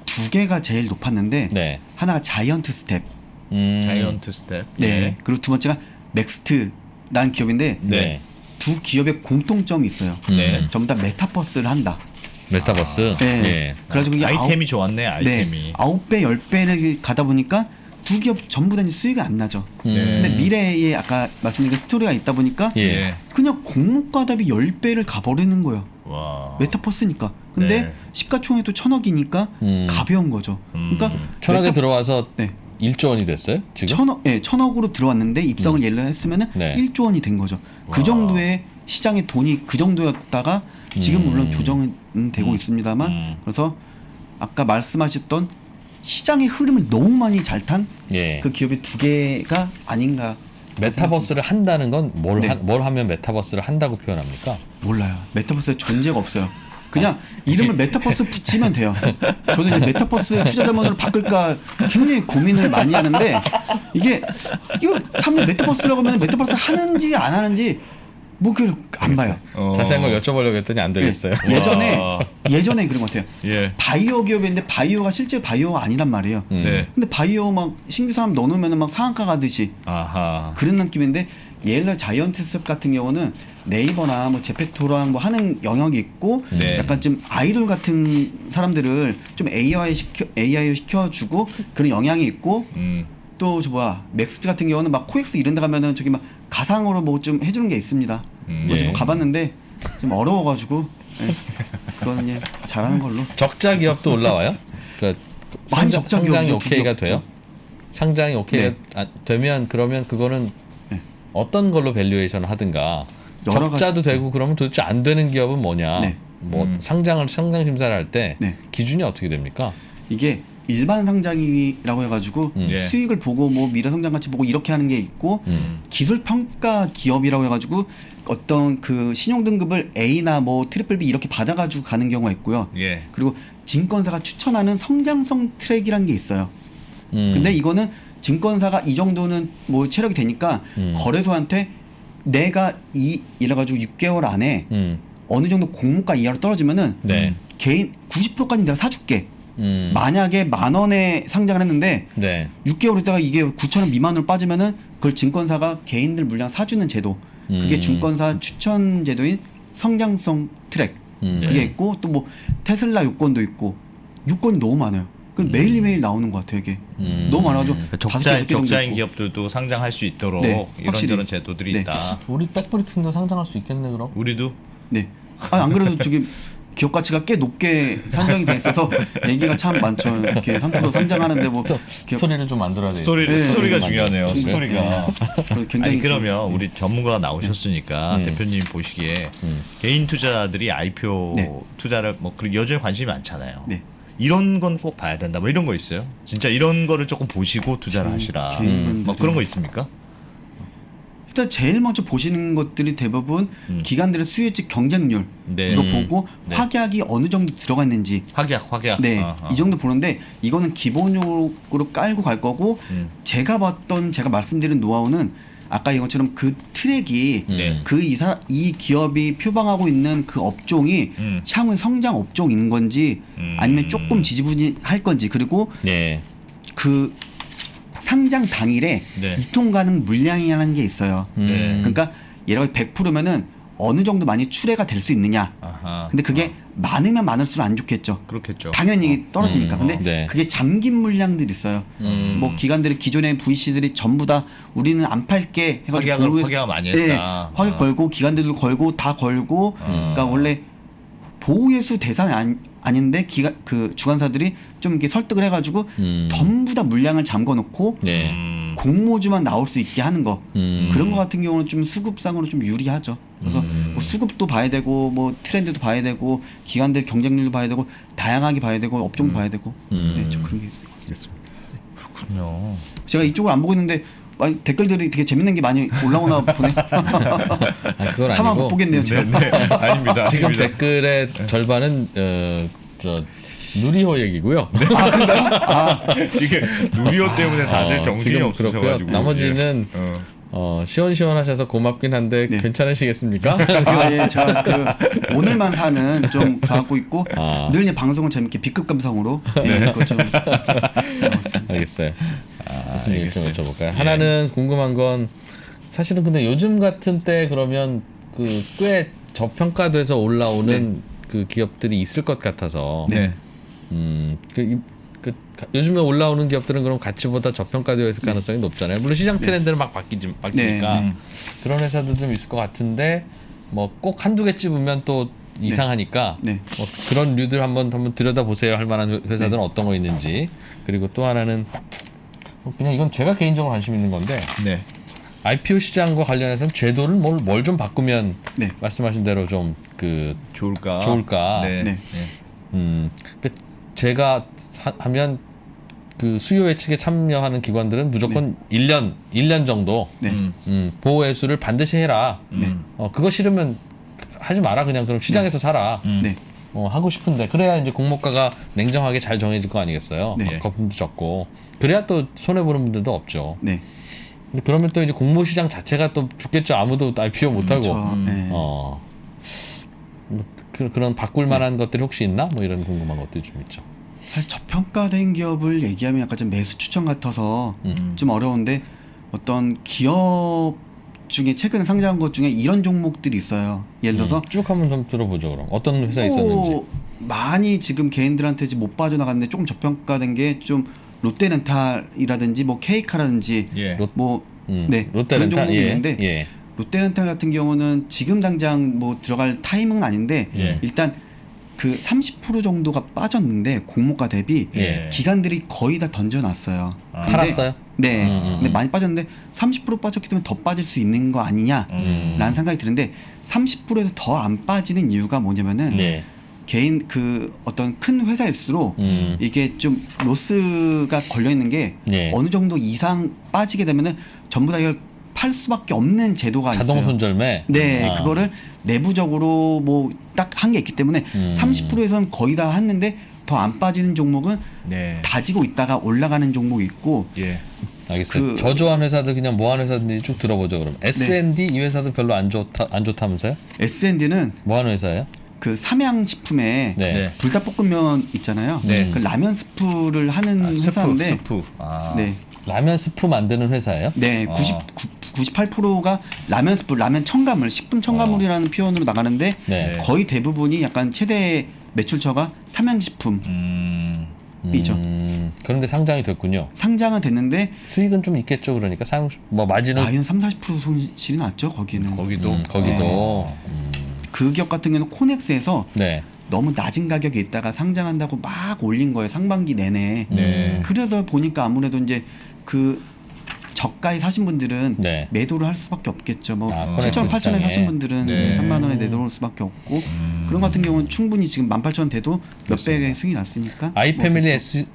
두 개가 제일 높았는데 네. 하나가 자이언트 스텝, 자이언트 스텝. 네. 예. 그리고 두 번째가 넥스트라는 기업인데 네. 두 기업의 공통점이 있어요. 네. 전부 다 메타버스를 한다. 메타버스. 네. 예. 그래가지고 이게 아이템이 좋았네. 아이템이. 네, 9배, 10배를 가다 보니까 두 기업 전부 다 이제 수익이 안 나죠. 근데 미래에 아까 말씀드린 스토리가 있다 보니까 예. 그냥 공모가답이 10배를 가버리는 거예요. 와. 메타버스니까. 근데 네. 시가총액도 1,000억이니까 가벼운 거죠. 그러니까 천억에 들어와서 네. 1조 원이 됐어요? 지금? 1,000억으로 들어왔는데 입성을 예를 했으면은 네. 1조 원이 된 거죠. 그 정도의 시장의 돈이 그 정도였다가 지금 물론 조정은 되고 있습니다만 그래서 아까 말씀하셨던 시장의 흐름을 너무 많이 잘 탄 그 예. 기업이 두 개가 아닌가. 메타버스를 한다는 건 뭘 네. 하면 메타버스를 한다고 표현합니까? 몰라요. 메타버스의 존재가 없어요. 그냥 이름을 메타버스 붙이면 돼요. 저는 이제 메타버스 투자자문으로 바꿀까 굉장히 고민을 많이 하는데 이거 사람들 메타버스라고 하면 메타버스 하는지 안 하는지 뭐 그걸 안 봐요. 자세한 걸 여쭤보려고 했더니 안 되겠어요. 예전에 그런 것 같아요. 예. 바이오 기업인데 바이오가 실제 바이오가 아니란 말이에요. 네. 근데 바이오 막 신규 사람 넣어놓으면 막 상한가 가듯이 아하. 그런 느낌인데 예를 들어 자이언트 스텝 같은 경우는 네이버나 뭐 제페토랑 뭐 하는 영역이 있고 네. 약간 좀 아이돌 같은 사람들을 좀 AI 시켜주고 그런 영향이 있고 또 저 넥스트 같은 경우는 막 코엑스 이런 데 가면은 저기 막 가상으로 뭐 좀 해주는 게 있습니다. 예. 가봤는데 좀 어려워가지고 그거는 예, 잘하는 걸로. 적자 기업도 올라와요? 그러니까 많이 적자 상장이 기업이죠, 오케이가 두 돼요? 상장이 오케이가 되면 그러면 그거는 어떤 걸로 밸류에이션을 하든가 여러 적자도 되고 그러면 도대체 안 되는 기업은 뭐냐? 네. 뭐 상장 심사를 할 때 네. 기준이 어떻게 됩니까? 이게 일반 상장이라고 해가지고 예. 수익을 보고 뭐 미래 성장 가치 보고 이렇게 하는 게 있고 기술 평가 기업이라고 해가지고 어떤 그 신용 등급을 A나 뭐 트리플 B 이렇게 받아가지고 가는 경우가 있고요. 예. 그리고 증권사가 추천하는 성장성 트랙이라는 게 있어요. 근데 이거는 증권사가 이 정도는 뭐 체력이 되니까 거래소한테 내가 이래가지고 6개월 안에 어느 정도 공모가 이하로 떨어지면은 네. 개인 90%까지 내가 사줄게. 만약에 10,000원에 상장을 했는데 네. 6개월 있다가 이게 9,000원 미만으로 빠지면은 그걸 증권사가 개인들 물량 사주는 제도. 그게 증권사 추천 제도인 성장성 트랙. 그게 있고 또 뭐 테슬라 요건도 있고 요건이 너무 많아요. 그 매일매일 나오는 것 같아요 이게. 너무 많아가지고 다섯 개, 여섯 개 정도 적자인 있고. 기업들도 상장할 수 있도록 네, 확실히. 이런저런 제도들이 네. 있다. 우리 백브리핑도 상장할 수 있겠네 그럼? 우리도 네. 안 그래도 저기 기업 가치가 꽤 높게 산정이 돼 있어서 얘기가 참 많죠. 이렇게 3% 상장하는데 뭐 스토리를 좀 만들어야 돼. 스토리가 네. 중요하네요. 네. 스토리가. 굉장히 아니 그러면 좀, 우리 전문가가 나오셨으니까 대표님 보시기에 개인 투자들이 IPO 네. 투자를 뭐 그리고 여전히 관심이 많잖아요. 네. 이런 건 꼭 봐야 된다. 뭐 이런 거 있어요? 진짜 이런 거를 조금 보시고 투자를 하시라. 개인분들은- 뭐 그런 거 있습니까? 일단 제일 먼저 보시는 것들이 대부분 기관들의 수요직 경쟁률 네. 이거 보고 네. 확약이 어느 정도 들어가 있는지 확약. 네, 아하. 이 정도 보는데 이거는 기본적으로 깔고 갈 거고 제가 말씀드린 노하우는 아까 이것처럼 그 트랙이 네. 이 기업이 표방하고 있는 그 업종이 향후에 성장 업종인 건지 아니면 조금 지지부진할 건지 그리고 네. 그 상장 당일에 네. 유통 가능 물량이라는 게 있어요. 네. 그러니까 예를 들어 100%면은 어느 정도 많이 출회가 될 수 있느냐. 아하. 근데 그게 많으면 많을수록 안 좋겠죠. 그렇겠죠. 당연히 떨어지니까. 근데 네. 그게 잠긴 물량들이 있어요. 뭐 기관들이 기존의 VC들이 전부 다 우리는 안 팔게 해가지고 확약을 많이 했다. 네, 확약 걸고 기관들도 걸고 다 걸고. 그러니까 원래 보호예수 대상이 아닌데 그 주관사들이 좀 이렇게 설득을 해가지고 전부 다 물량을 잠궈놓고 네. 공모주만 나올 수 있게 하는 거 그런 거 같은 경우는 좀 수급상으로 좀 유리하죠. 그래서 뭐 수급도 봐야 되고 뭐 트렌드도 봐야 되고 기관들 경쟁률도 봐야 되고 다양하게 봐야 되고 업종도 봐야 되고 네, 좀 그런 게 있어요. 알겠습니다. 그렇군요. 제가 이쪽을 안 보고 있는데 댓글들이 되게 재밌는 게 많이 올라오나 보네. 그건 차마 아니고 못 보겠네요. 제가. 아닙니다. 지금 아닙니다. 댓글의 절반은 저 누리호 얘기고요. 이게 누리호 때문에 다들 정신이 지금 없으셔가지고. 그렇고요. 나머지는 시원시원하셔서 고맙긴 한데 네. 괜찮으시겠습니까? 예, 제가 그 오늘만 사는 좀 갖고 있고 늘 이제 방송을 재밌게 B급 감성으로 그거 좀 알겠어요. 무슨 얘기 좀 여쭤볼까요? 하나는 궁금한 건 사실은 근데 요즘 같은 때 그러면 그 꽤 저평가돼서 올라오는 그 기업들이 있을 것 같아서 네. 요즘에 올라오는 기업들은 그럼 가치보다 저평가되어 있을 가능성이 높잖아요. 물론 시장 트렌드는 막 바뀌니까 그런 회사도 좀 있을 것 같은데 뭐 꼭 한두 개 찝으면 또 이상하니까 뭐 그런 류들 한번 들여다보세요 할 만한 회사들은 어떤 거 있는지. 그리고 또 하나는 그냥 이건 제가 개인적으로 관심 있는 건데 IPO 시장과 관련해서 제도를 뭘 좀 바꾸면 말씀하신 대로 좀 그 좋을까. 네. 제가 하면 그 수요 예측에 참여하는 기관들은 무조건 1년 정도 보호 회수를 반드시 해라. 그거 싫으면 하지 마라. 그냥 그럼 시장에서 사라. 하고 싶은데 그래야 이제 공모가가 냉정하게 잘 정해질 거 아니겠어요. 거품도 적고 그래야 또 손해 보는 분들도 없죠. 근데 그러면 또 이제 공모 시장 자체가 또 죽겠죠. 아무도 IPO 못 하고. 그런 바꿀 만한 것들이 혹시 있나? 뭐 이런 궁금한 것들이 좀 있죠. 사실 저평가된 기업을 얘기하면 약간 좀 매수 추천 같아서 좀 어려운데 어떤 기업 중에 최근에 상장한 것 중에 이런 종목들이 있어요. 예를 들어서 쭉 한번 좀 들어보죠. 그럼 어떤 회사 있었는지. 많이 지금 개인들한테 지금 못 빠져나갔는데 조금 저평가된 게 좀 롯데렌탈이라든지 뭐 케이카라든지 롯데렌탈 있는데 롯데렌탈 같은 경우는 지금 당장 뭐 들어갈 타이밍은 아닌데 일단 그 30% 정도가 빠졌는데 공모가 대비 기관들이 거의 다 던져놨어요. 팔았어요? 네. 근데 많이 빠졌는데 30% 빠졌기 때문에 더 빠질 수 있는 거 아니냐라는 생각이 드는데 30%에서 더 안 빠지는 이유가 뭐냐면은 개인 그 어떤 큰 회사일수록 이게 좀 로스가 걸려 있는 게 어느 정도 이상 빠지게 되면은 전부 다 이걸 팔 수밖에 없는 제도가 자동 있어요. 손절매. 그거를 내부적으로 뭐 딱 한 게 있기 때문에 30%에선 거의 다 했는데 더 안 빠지는 종목은 다지고 있다가 올라가는 종목이 있고. 알겠어요. 저조한 회사들 그냥 뭐하는 회사든지 쭉 들어보죠. 그럼 S&D 이 회사도 별로 안 좋다면서요? S&D는 뭐하는 회사예요? 그 삼양식품에 불닭볶음면 있잖아요. 그 라면 스프를 하는 회사인데. 라면 스프 만드는 회사예요? 네, 98%가 라면 스프, 라면 첨가물, 식품 첨가물이라는 표현으로 나가는데 거의 대부분이 약간 최대 매출처가 삼양식품이죠. 그런데 상장이 됐군요. 상장은 됐는데 수익은 좀 있겠죠. 그러니까 뭐 마진은 30-40% 손실이 났죠. 거기는. 거기도. 그 기업 같은 경우는 코넥스에서 너무 낮은 가격에 있다가 상장한다고 막 올린 거예요. 상반기 내내. 그러다 보니까 아무래도 이제 그 저가에 사신 분들은 매도를 할 수밖에 없겠죠. 뭐 7,000원, 8,000원에 사신 분들은 3만 원에 내놓을 수밖에 없고 그런 같은 경우는 충분히 지금 18,000원 돼도 몇 배의 수익이 났으니까. 아이패밀리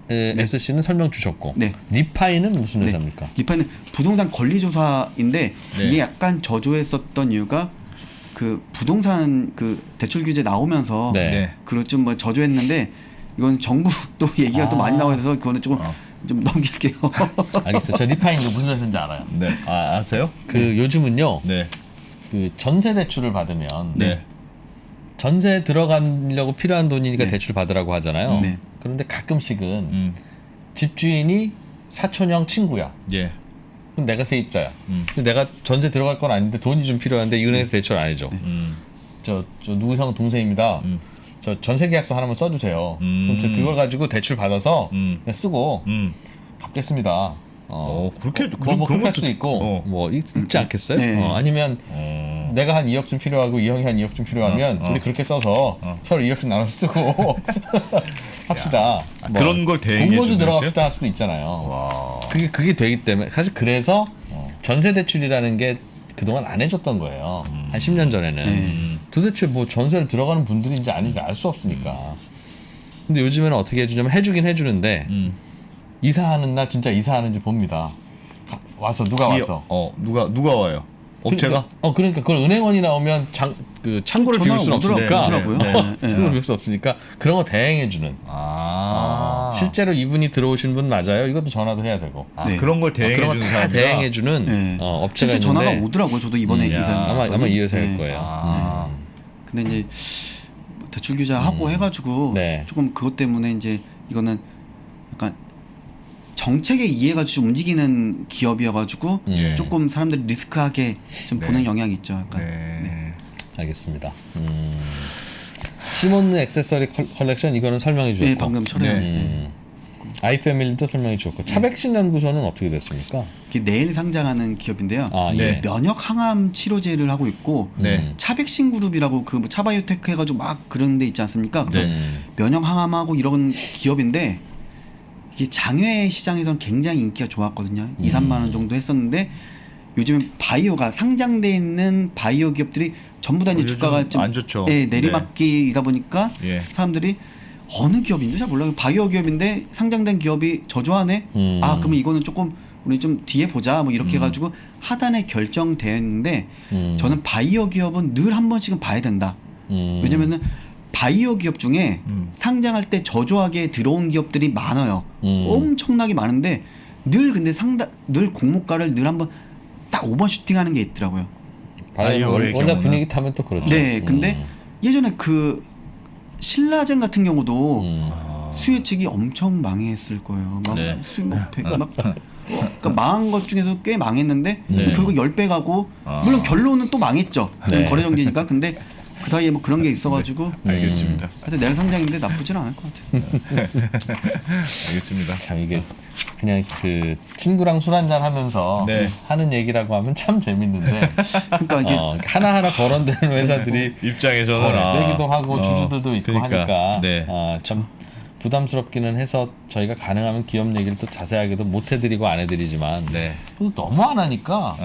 SC는 설명 주셨고 리파이는 무슨 회사입니까? 리파이는 부동산 권리조사인데 이게 약간 저조했었던 이유가 그 부동산 그 대출 규제 나오면서 그걸 좀 뭐 저조했는데 이건 정부 또 얘기가 또 많이 나와서 그거는 조금 좀 넘길게요. 알겠어요. 저 리파이는 무슨 회사인지 알아요. 아세요? 그 요즘은요. 그 전세 대출을 받으면 전세 들어가려고 필요한 돈이니까 대출 받으라고 하잖아요. 그런데 가끔씩은 집주인이 사촌형 친구야. 그럼 내가 세입자야. 근데 내가 전세 들어갈 건 아닌데 돈이 좀 필요한데 이 은행에서 대출 안 해줘. 저 누구 형 동생입니다. 저 전세 계약서 하나만 써주세요. 그럼 저 그걸 가지고 대출 받아서 그냥 쓰고 갚겠습니다. 그렇게 그렇게 할 수도 있고 뭐 있지 않겠어요? 아니면 내가 한 2억쯤 필요하고 이 형이 한 2억쯤 필요하면 우리 그렇게 써서 서로 2억씩 나눠서 쓰고 합시다. 그런 걸 대행해 공모주 주는 들어갑시다 할 수도 있잖아요. 그게 되기 때문에 사실 그래서 전세 대출이라는 게 그동안 안 해줬던 거예요. 한 10년 전에는 도대체 뭐 전세를 들어가는 분들인지 아닌지 알 수 없으니까. 근데 요즘에는 어떻게 해주냐면 해주긴 해주는데 이사하는 날 진짜 이사하는지 봅니다. 와서 누가 와서 누가 와요? 업체가? 그러니까 그걸 은행원이 나오면 창구를 비울 수는 없으니까 창구를 비울 수 없으니까 그런 거 대행해주는. 실제로 이분이 들어오신 분 맞아요? 이것도 전화도 해야 되고. 그런 걸 대행해주는 그런 거 다 대행해주는 업체가 실제 있는데 전화가 오더라고요. 저도 이번에 이사 아마 이 회사일 거예요. 근데 이제 대출 규제 하고 해가지고 조금 그것 때문에 이제 이거는 약간 정책에 의해가지고 움직이는 기업이어가지고 조금 사람들이 리스크하게 좀 보는 영향이 있죠. 약간. 알겠습니다. 시몬느 액세서리 컬렉션 이거는 설명해 주셨고, 방금 처리한. 아이패밀리도 설명해 주셨고, 차백신 연구소는 어떻게 됐습니까? 이게 내일 상장하는 기업인데요. 면역 항암 치료제를 하고 있고 차백신 그룹이라고 그 뭐 차바이오테크 해가지고 막 그런 데 있지 않습니까? 그래서 면역 항암하고 이런 기업인데 이게 장외 시장에서는 굉장히 인기가 좋았거든요. 2, 3만 원 정도 했었는데 요즘 바이오가 상장돼 있는 바이오 기업들이 전부 다 이제 주가가 좀 안 좋죠. 내리막길이다 보니까 사람들이 어느 기업인지 잘 몰라요. 바이오 기업인데 상장된 기업이 저조하네. 그러면 이거는 조금 우리 좀 뒤에 보자. 뭐 이렇게 해가지고 하단에 결정됐는데 저는 바이오 기업은 늘 한 번씩은 봐야 된다. 왜냐면은 바이오 기업 중에 상장할 때 저조하게 들어온 기업들이 많아요. 엄청나게 많은데 근데 늘 공모가를 늘 한번 딱 오버슈팅하는 게 있더라고요. 바이오의 원래 분위기 타면 또 그렇죠. 근데 예전에 그 신라젠 같은 경우도 수혜측이 엄청 망했을 거예요. 막 그러니까 망한 것 중에서 꽤 망했는데 결국 10배 가고 물론 결론은 또 망했죠. 거래 정지니까. 근데 그 사이에 뭐 그런 게 있어가지고 알겠습니다. 하여튼 내일 상장인데 나쁘진 않을 것 같아요. 알겠습니다. 참 이게 그냥 그 친구랑 술 한잔 하면서 하는 얘기라고 하면 참 재밌는데 그러니까 이게 하나하나 거론되는 회사들이 입장에서는 거래되기도 하고 주주들도 있고 그러니까. 하니까 참 부담스럽기는 해서 저희가 가능하면 기업 얘기를 또 자세하게도 못 해드리고 안 해드리지만 또 너무 안 하니까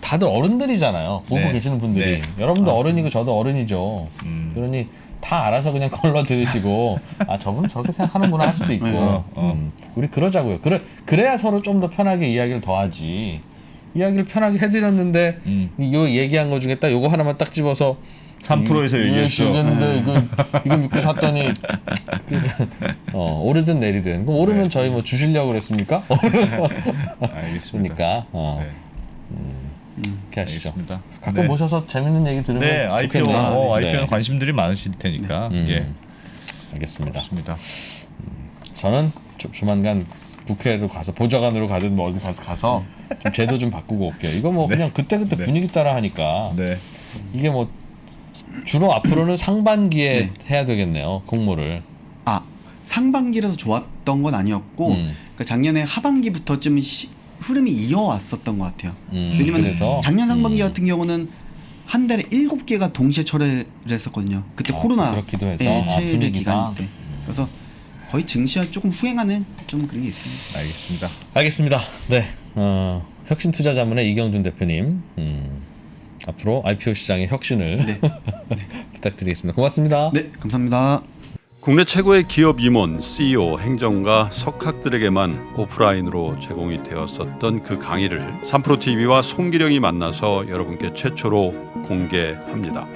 다들 어른들이잖아요. 보고 계시는 분들이. 여러분도 어른이고 저도 어른이죠. 그러니 다 알아서 그냥 걸러 들으시고 저분은 저렇게 생각하는구나 할 수도 있고 우리 그러자고요. 그래야 서로 좀 더 편하게 이야기를 더 하지. 이야기를 편하게 해드렸는데 요 얘기한 거 중에 딱 요거 하나만 딱 집어서 3%에서 얘기했어. 얘기했는데 이거 믿고 샀더니 오르든 내리든 그럼 오르면 저희 뭐 주시려고 그랬습니까? 알겠습니다. 그러니까 이렇게 하시죠. 알겠습니다. 가끔 모셔서 재밌는 얘기 들으면 좋겠네요. IPO는 관심들이 많으실 테니까. 알겠습니다. 좋습니다. 저는 조만간 국회로 가서 보좌관으로 가든 뭐 어디 가서 좀 제도 좀 바꾸고 올게요. 이거 뭐 그냥 그때그때 분위기 따라 하니까 이게 뭐 주로 앞으로는 상반기에 해야 되겠네요. 공모를. 상반기라서 좋았던 건 아니었고 그러니까 작년에 하반기부터 좀 흐름이 이어왔었던 것 같아요. 왜냐면 그래서? 작년 상반기 같은 경우는 한 달에 7개가 동시에 철회를 했었거든요. 그때 코로나 그렇기도 해서 체외 기간 때. 그래서 거의 증시와 조금 후행하는 좀 그런 게 있습니다. 알겠습니다. 네, 혁신투자자문의 이경준 대표님 앞으로 IPO 시장의 혁신을 부탁드리겠습니다. 고맙습니다. 네, 감사합니다. 국내 최고의 기업 임원, CEO, 행정가, 석학들에게만 오프라인으로 제공이 되었었던 그 강의를 3프로TV와 송기령이 만나서 여러분께 최초로 공개합니다.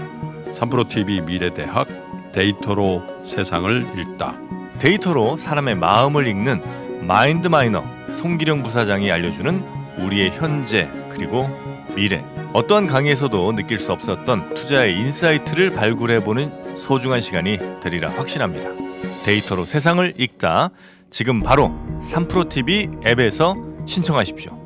3프로TV 미래대학 데이터로 세상을 읽다. 데이터로 사람의 마음을 읽는 마인드마이너 송기령 부사장이 알려주는 우리의 현재 그리고 미래. 어떠한 강의에서도 느낄 수 없었던 투자의 인사이트를 발굴해보는 소중한 시간이 되리라 확신합니다. 데이터로 세상을 읽다. 지금 바로 3프로TV 앱에서 신청하십시오.